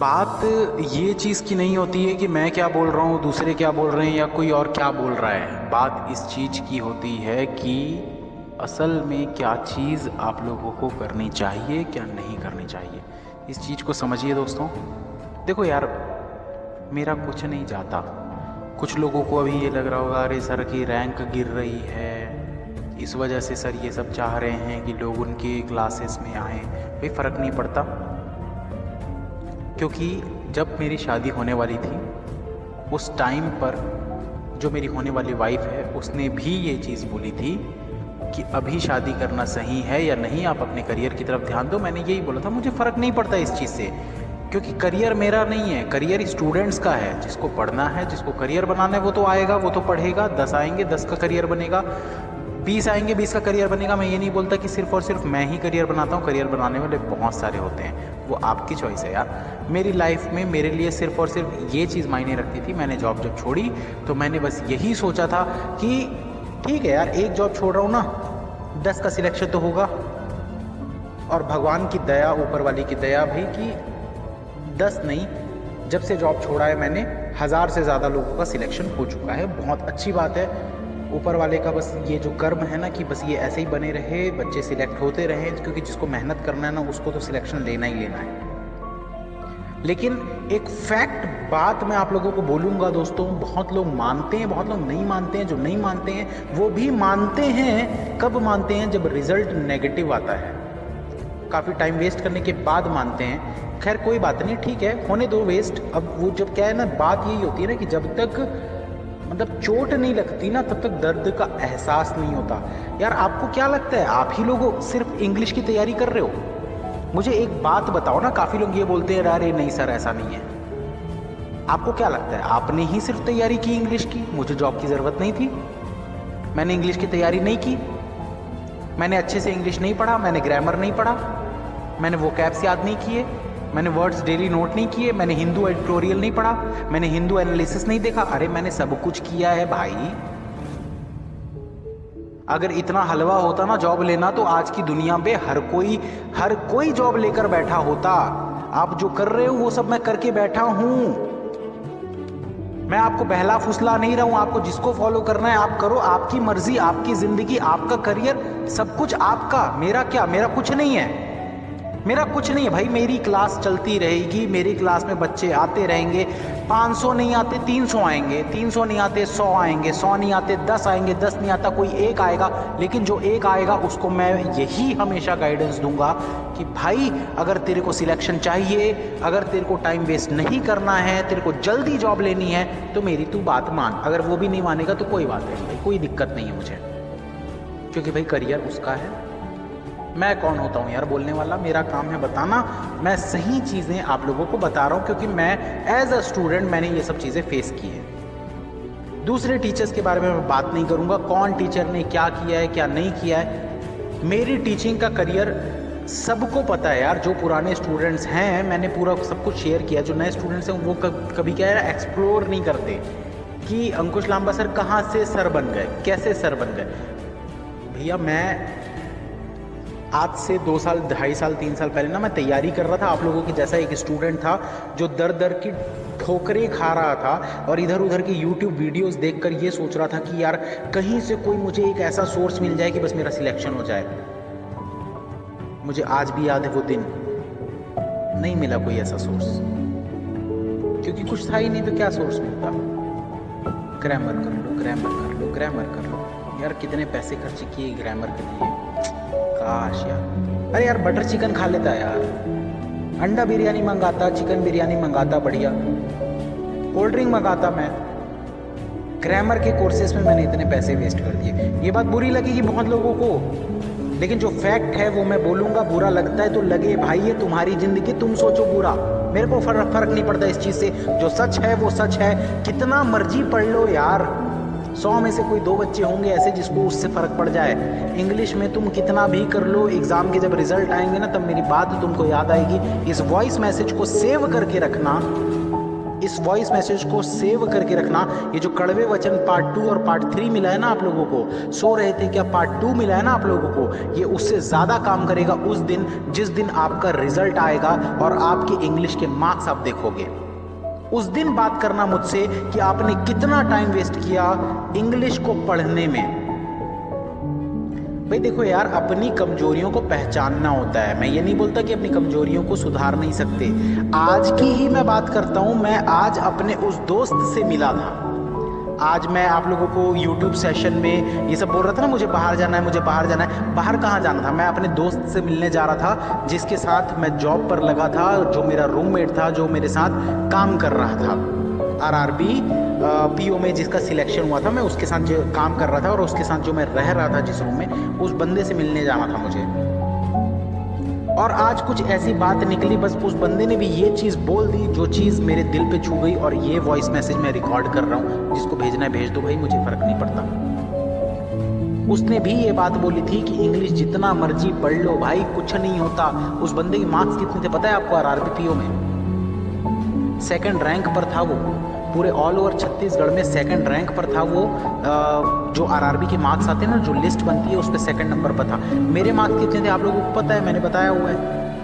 बात ये चीज़ की नहीं होती है कि मैं क्या बोल रहा हूँ, दूसरे क्या बोल रहे हैं या कोई और क्या बोल रहा है। बात इस चीज़ की होती है कि असल में क्या चीज़ आप लोगों को करनी चाहिए, क्या नहीं करनी चाहिए। इस चीज़ को समझिए दोस्तों। देखो यार, मेरा कुछ नहीं जाता। कुछ लोगों को अभी ये लग रहा होगा, अरे सर की रैंक गिर रही है, इस वजह से सर ये सब चाह रहे हैं कि लोग उनके क्लासेस में आएँ। कोई फ़र्क नहीं पड़ता, क्योंकि जब मेरी शादी होने वाली थी उस टाइम पर जो मेरी होने वाली वाइफ है उसने भी ये चीज़ बोली थी कि अभी शादी करना सही है या नहीं, आप अपने करियर की तरफ ध्यान दो। मैंने यही बोला था, मुझे फ़र्क नहीं पड़ता इस चीज़ से, क्योंकि करियर मेरा नहीं है, करियर स्टूडेंट्स का है। जिसको पढ़ना है, जिसको करियर बनाना है वो तो आएगा, वो तो पढ़ेगा। 10 आएंगे 10 का करियर बनेगा, 20 आएंगे 20 का करियर बनेगा। मैं ये नहीं बोलता कि सिर्फ और सिर्फ मैं ही करियर बनाता हूँ, करियर बनाने वाले बहुत सारे होते हैं, वो आपकी चॉइस है यार। मेरी लाइफ में मेरे लिए सिर्फ और सिर्फ ये चीज़ मायने रखती थी। मैंने जॉब जब छोड़ी तो मैंने बस यही सोचा था कि ठीक है यार, एक जॉब छोड़ रहा हूँ ना, 10 का सिलेक्शन तो होगा। और भगवान की दया, ऊपर वाली की दया भी कि 10 नहीं, जब से जॉब छोड़ा है मैंने 1000 से ज़्यादा लोगों का सिलेक्शन हो चुका है। बहुत अच्छी बात है। ऊपर वाले का बस ये जो कर्म है ना कि बस ये ऐसे ही बने रहे, बच्चे सिलेक्ट होते रहे, क्योंकि जिसको मेहनत करना है ना उसको तो सिलेक्शन लेना ही लेना है। लेकिन एक फैक्ट बात मैं आप लोगों को बोलूँगा दोस्तों, बहुत लोग मानते हैं, बहुत लोग नहीं मानते हैं। जो नहीं मानते हैं वो भी मानते हैं। कब मानते हैं? जब रिजल्ट नेगेटिव आता है, काफ़ी टाइम वेस्ट करने के बाद मानते हैं। खैर कोई बात नहीं, ठीक है, होने दो वेस्ट। अब वो जब क्या है ना, बात यही होती है ना कि जब तक मतलब चोट नहीं लगती ना तब तक दर्द का एहसास नहीं होता। यार आपको क्या लगता है, आप ही लोग सिर्फ इंग्लिश की तैयारी कर रहे हो? मुझे एक बात बताओ ना, काफ़ी लोग ये बोलते हैं अरे नहीं सर ऐसा नहीं है। आपको क्या लगता है, आपने ही सिर्फ तैयारी की इंग्लिश की? मुझे जॉब की ज़रूरत नहीं थी, मैंने इंग्लिश की तैयारी नहीं की, मैंने अच्छे से इंग्लिश नहीं पढ़ा, मैंने ग्रामर नहीं पढ़ा, मैंने वोकैब्स याद नहीं किए, मैंने वर्ड्स डेली नोट नहीं किए, मैंने हिंदू एडिटोरियल नहीं पढ़ा, मैंने हिंदू एनालिसिस नहीं देखा। अरे मैंने सब कुछ किया है भाई। अगर इतना हलवा होता ना जॉब लेना, तो आज की दुनिया पे हर कोई जॉब लेकर बैठा होता। आप जो कर रहे हो वो सब मैं करके बैठा हूं। मैं आपको बहला फुसला नहीं रहा हूं। आपको जिसको फॉलो करना है आप करो, आपकी मर्जी, आपकी जिंदगी, आपका करियर, सब कुछ आपका। मेरा क्या, मेरा कुछ नहीं है, मेरा कुछ नहीं है भाई। मेरी क्लास चलती रहेगी, मेरी क्लास में बच्चे आते रहेंगे। 500 नहीं आते 300 आएंगे, 300 नहीं आते 100 आएंगे, 100 नहीं आते 10 आएंगे, 10 नहीं आता कोई एक आएगा। लेकिन जो एक आएगा उसको मैं यही हमेशा गाइडेंस दूंगा कि भाई अगर तेरे को सिलेक्शन चाहिए, अगर तेरे को टाइम वेस्ट नहीं करना है, तेरे को जल्दी जॉब लेनी है, तो मेरी तू बात मान। अगर वो भी नहीं मानेगा तो कोई बात नहीं भाई, कोई दिक्कत नहीं है मुझे, क्योंकि भाई करियर उसका है। मैं कौन होता हूँ यार बोलने वाला? मेरा काम है बताना। मैं सही चीज़ें आप लोगों को बता रहा हूँ, क्योंकि मैं एज अ स्टूडेंट मैंने ये सब चीज़ें फेस की है। दूसरे टीचर्स के बारे में मैं बात नहीं करूँगा, कौन टीचर ने क्या किया है क्या नहीं किया है। मेरी टीचिंग का करियर सबको पता है यार। जो पुराने स्टूडेंट्स हैं मैंने पूरा सब कुछ शेयर किया। जो नए स्टूडेंट्स हैं वो कभी क्या है एक्सप्लोर नहीं करते कि अंकुश लांबा सर कहाँ से सर बन गए, कैसे सर बन गए। भैया मैं आज से 2 साल 2.5 साल 3 साल पहले ना मैं तैयारी कर रहा था आप लोगों की जैसा। एक स्टूडेंट था जो दर दर की ठोकरें खा रहा था और इधर उधर की यूट्यूब वीडियोस देखकर ये सोच रहा था कि यार कहीं से कोई मुझे एक ऐसा सोर्स मिल जाए कि बस मेरा सिलेक्शन हो जाए। मुझे आज भी याद है वो दिन, नहीं मिला कोई ऐसा सोर्स, क्योंकि कुछ था ही नहीं तो क्या सोर्स मिलता। ग्रामर कर लो, ग्रामर कर लो, ग्रामर कर लो। यार कितने पैसे खर्च किए ग्रामर के लिए, काश यार। अरे यार बटर चिकन खा लेता यार, अंडा बिरयानी मंगाता, चिकन बिरयानी मंगाता, बढ़िया कोल्ड ड्रिंक मंगाता। मैं ग्रामर के कोर्सेज में मैंने इतने पैसे वेस्ट कर दिए। ये बात बुरी लगेगी बहुत लोगों को, लेकिन जो फैक्ट है वो मैं बोलूँगा। बुरा लगता है तो लगे भाई, ये तुम्हारी ज़िंदगी, तुम सोचो बुरा, मेरे को फर्क नहीं पड़ता इस चीज़ से। जो सच है वो सच है, कितना मर्जी पढ़ लो यार। 100 में से कोई 2 बच्चे होंगे ऐसे जिसको उससे फ़र्क पड़ जाए। इंग्लिश में तुम कितना भी कर लो, एग्ज़ाम के जब रिजल्ट आएंगे ना तब मेरी बात तुमको याद आएगी। इस वॉइस मैसेज को सेव करके रखना, इस वॉइस मैसेज को सेव करके रखना। ये जो कड़वे वचन पार्ट 2 और पार्ट 3 मिला है ना आप लोगों को, सो रहे थे क्या पार्ट 2 मिला है ना आप लोगों को, ये उससे ज़्यादा काम करेगा उस दिन जिस दिन आपका रिजल्ट आएगा और आपके इंग्लिश के मार्क्स आप देखोगे। उस दिन बात करना मुझसे कि आपने कितना टाइम वेस्ट किया इंग्लिश को पढ़ने में। भाई देखो यार, अपनी कमजोरियों को पहचानना होता है। मैं ये नहीं बोलता कि अपनी कमजोरियों को सुधार नहीं सकते। आज की ही मैं बात करता हूं। मैं आज अपने उस दोस्त से मिला था। आज मैं आप लोगों को YouTube सेशन में ये सब बोल रहा था ना, मुझे बाहर जाना है, मुझे बाहर जाना है। बाहर कहाँ जाना था? मैं अपने दोस्त से मिलने जा रहा था जिसके साथ मैं जॉब पर लगा था, जो मेरा रूममेट था, जो मेरे साथ काम कर रहा था। RRB PO में जिसका सिलेक्शन हुआ था, मैं उसके साथ जो काम कर रहा था और उसके साथ जो मैं रह रहा था जिस रूम में, उस बंदे से मिलने जाना था मुझे। और आज कुछ ऐसी बात निकली, बस उस बंदे ने भी ये चीज़ बोल दी जो चीज़ मेरे दिल पे छू गई। और ये वॉइस मैसेज मैं रिकॉर्ड कर रहा हूँ, जिसको भेजना है भेज दो भाई, मुझे फ़र्क नहीं पड़ता। उसने भी ये बात बोली थी कि इंग्लिश जितना मर्जी पढ़ लो भाई, कुछ नहीं होता। उस बंदे के मार्क्स कितने थे पता है आपको? RRB PO में 2nd रैंक पर था वो। पूरे ऑल ओवर छत्तीसगढ़ में 2nd रैंक पर था वो। जो RRB के मार्क्स आते हैं ना, जो लिस्ट बनती है, उस पर 2nd नंबर पर था। मेरे मार्क्स कितने थे आप लोगों को पता है? मैंने बताया हुआ है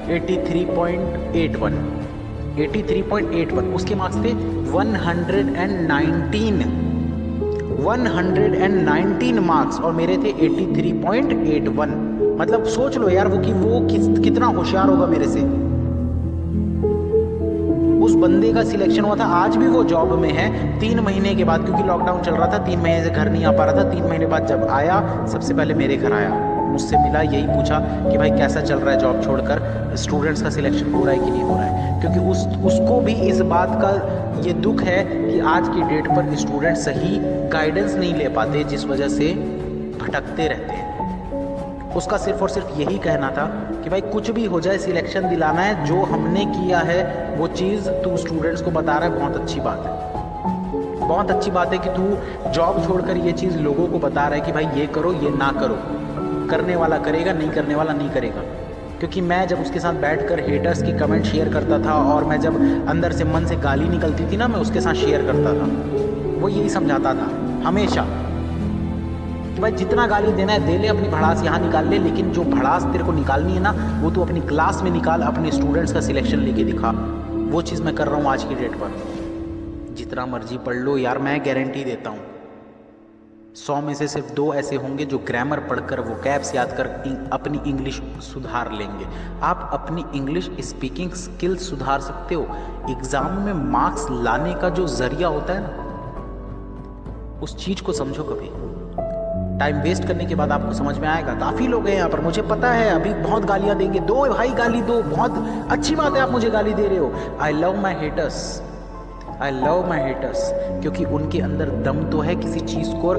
83.81। 83.81 उसके मार्क्स थे। 119 मार्क्स और मेरे थे 83.81। मतलब सोच लो यार, वो कितना होशियार होगा मेरे से। उस बंदे का सिलेक्शन हुआ था। आज भी वो जॉब में है 3 महीने के बाद, क्योंकि लॉकडाउन चल रहा था। 3 महीने से घर नहीं आ पा रहा था। 3 महीने बाद जब आया, सबसे पहले मेरे घर आया, मुझसे मिला, यही पूछा कि भाई कैसा चल रहा है जॉब छोड़कर, स्टूडेंट्स का सिलेक्शन हो रहा है कि नहीं हो रहा है। क्योंकि उसको भी इस बात का ये दुख है कि आज की डेट पर स्टूडेंट सही गाइडेंस नहीं ले पाते, जिस वजह से भटकते रहते हैं। उसका सिर्फ और सिर्फ यही कहना था कि भाई कुछ भी हो जाए, सिलेक्शन दिलाना है। जो हमने किया है वो चीज़ तू स्टूडेंट्स को बता रहा है, बहुत अच्छी बात है। बहुत अच्छी बात है कि तू जॉब छोड़कर ये चीज़ लोगों को बता रहा है कि भाई ये करो, ये ना करो। करने वाला करेगा, नहीं करने वाला नहीं करेगा। क्योंकि मैं जब उसके साथ बैठकर हेटर्स की कमेंट शेयर करता था, और मैं जब अंदर से मन से गाली निकलती थी ना, मैं उसके साथ शेयर करता था। वो यही समझाता था हमेशा कि भाई जितना गाली देना है दे ले, अपनी भड़ास यहाँ निकाल ले, लेकिन जो भड़ास तेरे को निकालनी है ना, वो तू अपनी क्लास में निकाल, अपने स्टूडेंट्स का सिलेक्शन लेके दिखा। वो चीज़ मैं कर रहा हूँ आज की डेट पर। जितना मर्जी पढ़ लो यार, मैं गारंटी देता हूँ 100 में से सिर्फ 2 ऐसे होंगे जो ग्रामर पढ़कर, वो कैब्स याद कर अपनी इंग्लिश सुधार लेंगे। आप अपनी इंग्लिश स्पीकिंग स्किल्स सुधार सकते हो। एग्ज़ाम में मार्क्स लाने का जो जरिया होता है ना, उस चीज़ को समझो। कभी टाइम वेस्ट करने के बाद आपको समझ में आएगा। काफ़ी लोग हैं यहाँ पर, मुझे पता है अभी बहुत गालियाँ देंगे। दो भाई गाली दो, बहुत अच्छी बात है आप मुझे गाली दे रहे हो। आई लव माई हेटर्स, क्योंकि उनके अंदर दम तो है किसी चीज़ को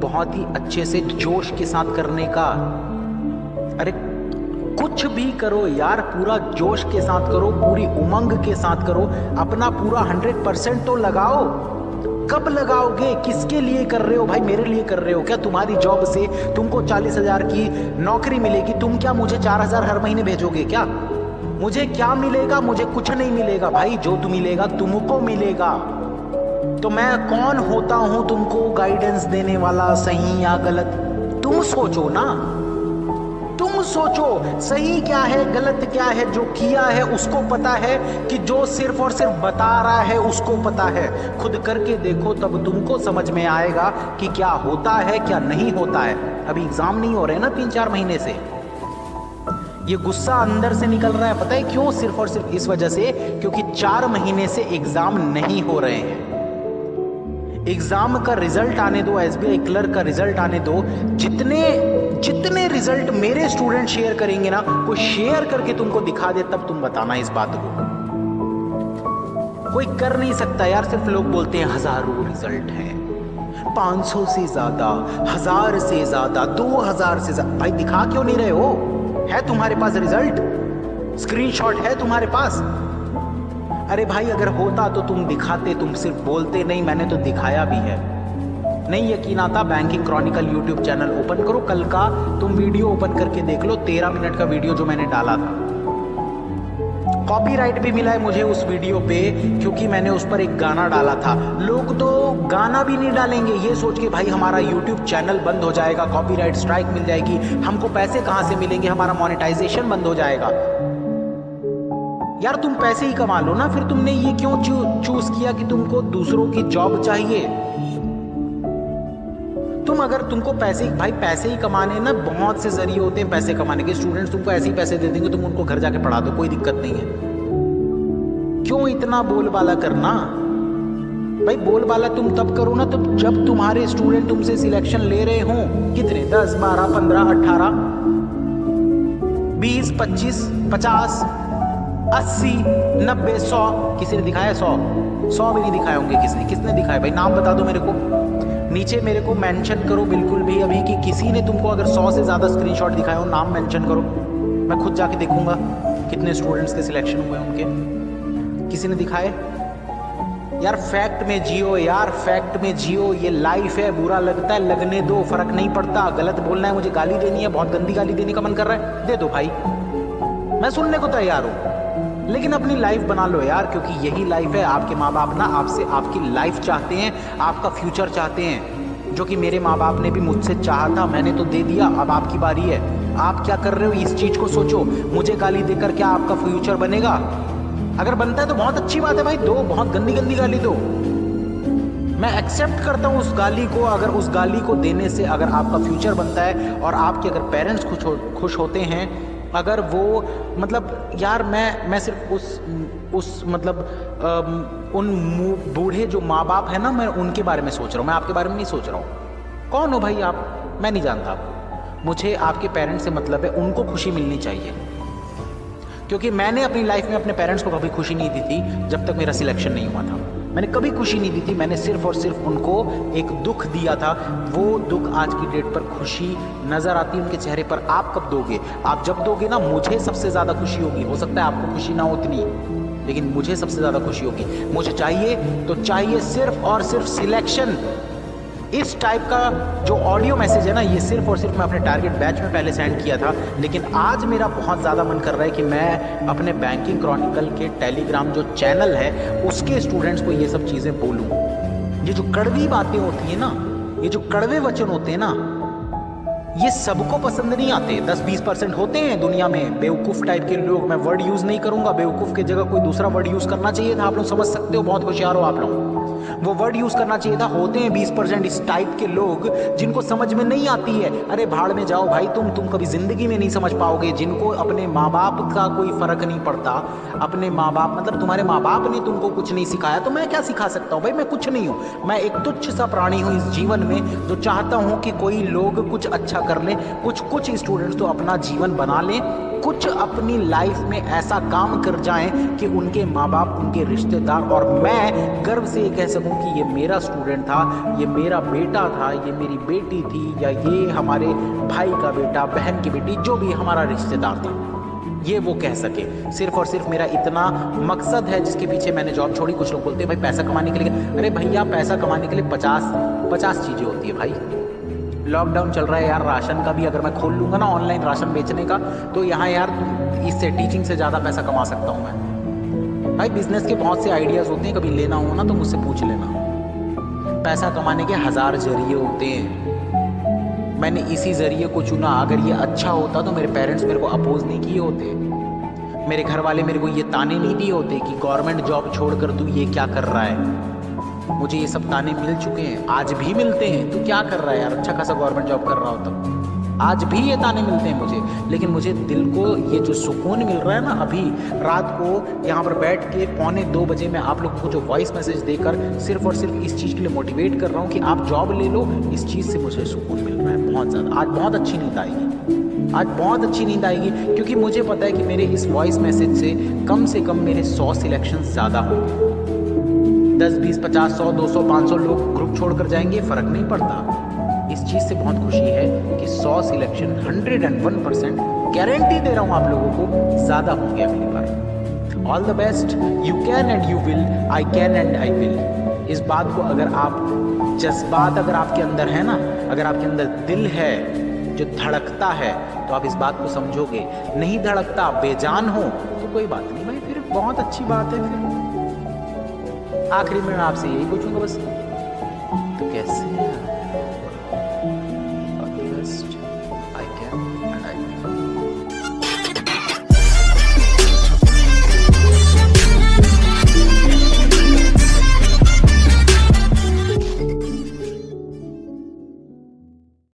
बहुत ही अच्छे से जोश के साथ करने का। अरे कुछ भी करो यार, पूरा जोश के साथ करो, पूरी उमंग के साथ करो, अपना पूरा 100% तो लगाओ। कब लगाओगे? किसके लिए कर रहे हो भाई? मेरे लिए कर रहे हो क्या? तुम्हारी जॉब से तुमको 40,000 की नौकरी मिलेगी, तुम क्या मुझे 4,000 हर महीने भेजोगे क्या? मुझे क्या मिलेगा? मुझे कुछ नहीं मिलेगा भाई। जो तुम मिलेगा तुमको मिलेगा। तो मैं कौन होता हूं तुमको गाइडेंस देने वाला, सही या गलत? तुम सोचो ना, तुम सोचो सही क्या है, गलत क्या है। जो किया है उसको पता है, कि जो सिर्फ और सिर्फ बता रहा है उसको पता है। खुद करके देखो, तब तुमको समझ में आएगा कि क्या होता है, क्या नहीं होता है। अभी एग्जाम नहीं हो रहे ना 3-4 महीने से। ये गुस्सा अंदर से निकल रहा है, पता है क्यों? सिर्फ और सिर्फ इस वजह से क्योंकि 4 महीने से एग्जाम नहीं हो रहे हैं। एग्जाम का रिजल्ट आने दो, SBI क्लर्क का रिजल्ट आने दो। जितने रिजल्ट मेरे स्टूडेंट शेयर करेंगे ना, वो शेयर करके तुमको दिखा दे, तब तुम बताना इस बात को। कोई कर नहीं सकता यार। सिर्फ लोग बोलते हैं हजारों रिजल्ट हैं, 500 से ज्यादा, 1000 से ज्यादा, 2000 से ज्यादा। भाई दिखा क्यों नहीं रहे हो? है तुम्हारे पास रिजल्ट? स्क्रीनशॉट है तुम्हारे पास? अरे भाई अगर होता तो तुम दिखाते, तुम सिर्फ बोलते नहीं। मैंने तो दिखाया भी है। नहीं यकीन आता, banking Chronicle YouTube channel open करो, कल का तुम वीडियो ओपन करके देख लो। 13 मिनट का वीडियो जो मैंने डाला था, कॉपीराइट भी मिला है मुझे उस वीडियो पे, क्योंकि मैंने उस पर एक गाना डाला था। लोग तो गाना भी नहीं डालेंगे ये सोच के भाई हमारा यूट्यूब चैनल बंद हो जाएगा, कॉपीराइट स्ट्राइक मिल जाएगी, हमको पैसे कहां से मिलेंगे, हमारा मोनेटाइजेशन बंद हो जाएगा। यार तुम पैसे ही कमा लो ना, फिर तुमने ये क्यों चूज किया कि तुमको दूसरों की जॉब चाहिए? तुम अगर तुमको पैसे ही कमाने ना, बहुत से जरिए होते हैं पैसे कमाने के। स्टूडेंट्स तुमको ऐसे ही पैसे दे देंगे, तुम उनको घर जाके पढ़ा दो, कोई दिक्कत नहीं है। क्यों इतना बोलबाला करना भाई? बोलबाला तुम तब करो ना तब जब तुम्हारे स्टूडेंट तुमसे सिलेक्शन ले रहे हो। कितने? 10, 12, 15, 18, 20, 25, 50, 80, 90, 100। किसी ने दिखाया 100 भी नहीं दिखाए होंगे। किसने दिखाए भाई? नाम बता दो मेरे को, नीचे मेरे को मेंशन करो बिल्कुल भी अभी कि किसी ने तुमको अगर 100 से ज़्यादा स्क्रीनशॉट दिखाए हो, नाम मेंशन करो। मैं खुद जाके देखूंगा कितने स्टूडेंट्स के सिलेक्शन हुए उनके। किसी ने दिखाए? यार फैक्ट में जियो, यार फैक्ट में जियो। ये लाइफ है, बुरा लगता है लगने दो, फर्क नहीं पड़ता। गलत बोलना है, मुझे गाली देनी है, बहुत गंदी गाली देने का मन कर रहा है, दे दो भाई, मैं सुनने को तैयार हूँ। लेकिन अपनी लाइफ बना लो यार, क्योंकि यही लाइफ है। आपके माँ बाप ना आपसे आपकी लाइफ चाहते हैं, आपका फ्यूचर चाहते हैं, जो कि मेरे माँ बाप ने भी मुझसे चाहा था, मैंने तो दे दिया। अब आपकी बारी है, आप क्या कर रहे हो इस चीज को सोचो। मुझे गाली देकर क्या आपका फ्यूचर बनेगा? अगर बनता है तो बहुत अच्छी बात है भाई, दो, बहुत गंदी गंदी गाली दो, मैं एक्सेप्ट करता हूँ उस गाली को। अगर उस गाली को देने से अगर आपका फ्यूचर बनता है और आपके अगर पेरेंट्स खुश होते हैं, अगर वो मतलब यार मैं सिर्फ उस मतलब उन बूढ़े जो माँ बाप है ना, मैं उनके बारे में सोच रहा हूँ, मैं आपके बारे में नहीं सोच रहा हूँ। कौन हो भाई आप? मैं नहीं जानता आपको। मुझे आपके पेरेंट्स से मतलब है, उनको खुशी मिलनी चाहिए, क्योंकि मैंने अपनी लाइफ में अपने पेरेंट्स को कभी खुशी नहीं दी थी जब तक मेरा सिलेक्शन नहीं हुआ था। मैंने कभी खुशी नहीं दी थी, मैंने सिर्फ और सिर्फ उनको एक दुख दिया था। वो दुख आज की डेट पर खुशी नजर आती है उनके चेहरे पर। आप कब दोगे? आप जब दोगे ना, मुझे सबसे ज्यादा खुशी होगी। हो सकता है आपको खुशी ना हो उतनी, लेकिन मुझे सबसे ज्यादा खुशी होगी। मुझे चाहिए तो चाहिए सिर्फ और सिर्फ सिलेक्शन। इस टाइप का जो ऑडियो मैसेज है ना, ये सिर्फ और सिर्फ मैं अपने टारगेट बैच में पहले सेंड किया था, लेकिन आज मेरा बहुत ज़्यादा मन कर रहा है कि मैं अपने बैंकिंग क्रॉनिकल के टेलीग्राम जो चैनल है उसके स्टूडेंट्स को ये सब चीज़ें बोलूँ। ये जो कड़वी बातें होती हैं ना, ये जो कड़वे वचन होते हैं ना, ये सबको पसंद नहीं आते। 10-20% होते हैं दुनिया में बेवकूफ़ टाइप के लोग। मैं वर्ड यूज़ नहीं करूँगा, बेवकूफ़ की जगह कोई दूसरा वर्ड यूज़ करना चाहिए था। आप लोग समझ सकते हो, बहुत होशियार हो आप लोग, वो वर्ड यूज़ करना चाहिए था। होते हैं 20% इस टाइप के लोग जिनको समझ में नहीं आती है। अरे भाड़ में जाओ भाई, तुम कभी ज़िंदगी में नहीं समझ पाओगे। जिनको अपने माँ बाप का कोई फ़र्क नहीं पड़ता, अपने माँ बाप मतलब तुम्हारे माँ बाप ने तुमको कुछ नहीं सिखाया, तो मैं क्या सिखा सकता हूँ भाई? मैं कुछ नहीं हूँ, मैं एक तुच्छ सा प्राणी हूँ इस जीवन में, जो चाहता हूँ कि कोई लोग कुछ अच्छा कर लें, कुछ स्टूडेंट्स तो अपना जीवन बना लें, कुछ अपनी लाइफ में ऐसा काम कर जाएं कि उनके माँ बाप, उनके रिश्तेदार और मैं गर्व से ये कह सकूं कि ये मेरा स्टूडेंट था, ये मेरा बेटा था, ये मेरी बेटी थी, या ये हमारे भाई का बेटा, बहन की बेटी, जो भी हमारा रिश्तेदार था, ये वो कह सके। सिर्फ और सिर्फ मेरा इतना मकसद है जिसके पीछे मैंने जॉब छोड़ी। कुछ लोग बोलते हैं भाई पैसा कमाने के लिए। अरे भैया, पैसा कमाने के लिए 50 चीज़ें होती है भाई। लॉकडाउन चल रहा है यार, राशन का भी अगर मैं खोल लूँगा ना ऑनलाइन राशन बेचने का, तो यहाँ यार इससे टीचिंग से ज़्यादा पैसा कमा सकता हूँ मैं भाई। बिजनेस के बहुत से आइडियाज़ होते हैं, कभी लेना हो ना तो मुझसे पूछ लेना। पैसा कमाने के 1000 जरिए होते हैं, मैंने इसी जरिए को चुना। अगर ये अच्छा होता तो मेरे पेरेंट्स मेरे को अपोज नहीं किए होते, मेरे घर वाले मेरे को ये ताने नहीं दिए होते कि गवर्नमेंट जॉब छोड़कर तू ये क्या कर रहा है। मुझे ये सब ताने मिल चुके हैं, आज भी मिलते हैं। तू क्या कर रहा है यार, अच्छा खासा गवर्नमेंट जॉब कर रहा होता, आज भी ये ताने मिलते हैं मुझे। लेकिन मुझे दिल को ये जो सुकून मिल रहा है ना, अभी रात को यहाँ पर बैठ के 1:45 बजे मैं आप लोगों को जो वॉइस मैसेज देकर सिर्फ और सिर्फ इस चीज़ के लिए मोटिवेट कर रहा हूँ कि आप जॉब ले लो, इस चीज़ से मुझे सुकून मिल रहा है बहुत ज़्यादा। आज बहुत अच्छी नींद आएगी, आज बहुत अच्छी नींद आएगी, क्योंकि मुझे पता है कि मेरे इस वॉइस मैसेज से कम मेरे 100 सिलेक्शन ज़्यादा होंगे। 10, 20, 50, 100, 200, 500 लोग ग्रुप छोड़कर जाएंगे, फ़र्क नहीं पड़ता। इस चीज़ से बहुत खुशी है कि 100 सिलेक्शन 101% गारंटी दे रहा हूँ आप लोगों को, ज़्यादा होंगे अगली बार। All the best, you can and you will, I can and I will. इस बात को अगर आप, जज्बात अगर आपके अंदर है ना, अगर आपके अंदर दिल है जो धड़कता है, तो आप इस बात को समझोगे। नहीं धड़कता, बेजान हो, तो कोई बात नहीं भाई, फिर बहुत अच्छी बात है। फिर आखिरी में मैं आपसे यही पूछूंगा बस, तो कैसे